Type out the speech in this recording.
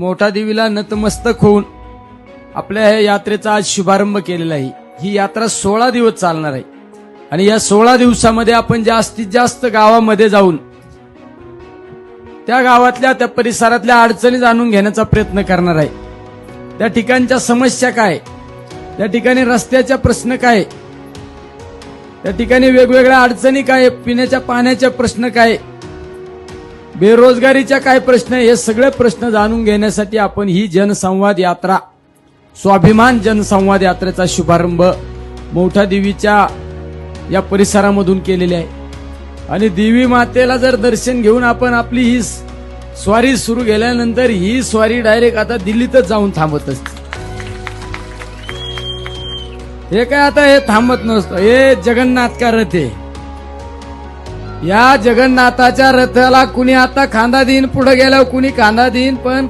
मोठा देवीला नतमस्तक होऊन आपल्या या यात्रेचा आज शुभारंभ केलेला आहे। ही यात्रा 16 दिवस चालणार आहे आणि या 16 दिवसामध्ये आपण जास्तीत जास्त गावामध्ये जाऊन त्या गावातल्या त्या परिसरातल्या अडचणी जाणून घेण्याचा प्रयत्न करणार आहे। त्या ठिकाणच्या समस्या काय, त्या ठिकाणी रस्त्याचा प्रश्न काय, त्या ठिकाणी वेगवेगळ्या अडचणी काय, पिण्याच्या पाण्याचे प्रश्न काय, बेरोजगारीच्या काय प्रश्न, हे सगळे प्रश्न जाणून घेण्यासाठी आपण ही जनसंवाद यात्रा, स्वाभिमान जनसंवाद यात्रेचा शुभारंभ मोठा देवीच्या या परिसरामधून केलेले आहे। आणि देवी मातेला जर दर्शन घेऊन आपण आपली ही स्वारी सुरू केल्यानंतर ही स्वारी डायरेक्ट आता दिल्लीतच जाऊन थांबत असते। हे काय आता हे थांबत नसतं, हे जगन्नाथ का रथ आहे। या जगन्नाथाच्या रथाला कुणी आता खांदा देईन, पुढे गेल्यावर कुणी खांदा देईन, पण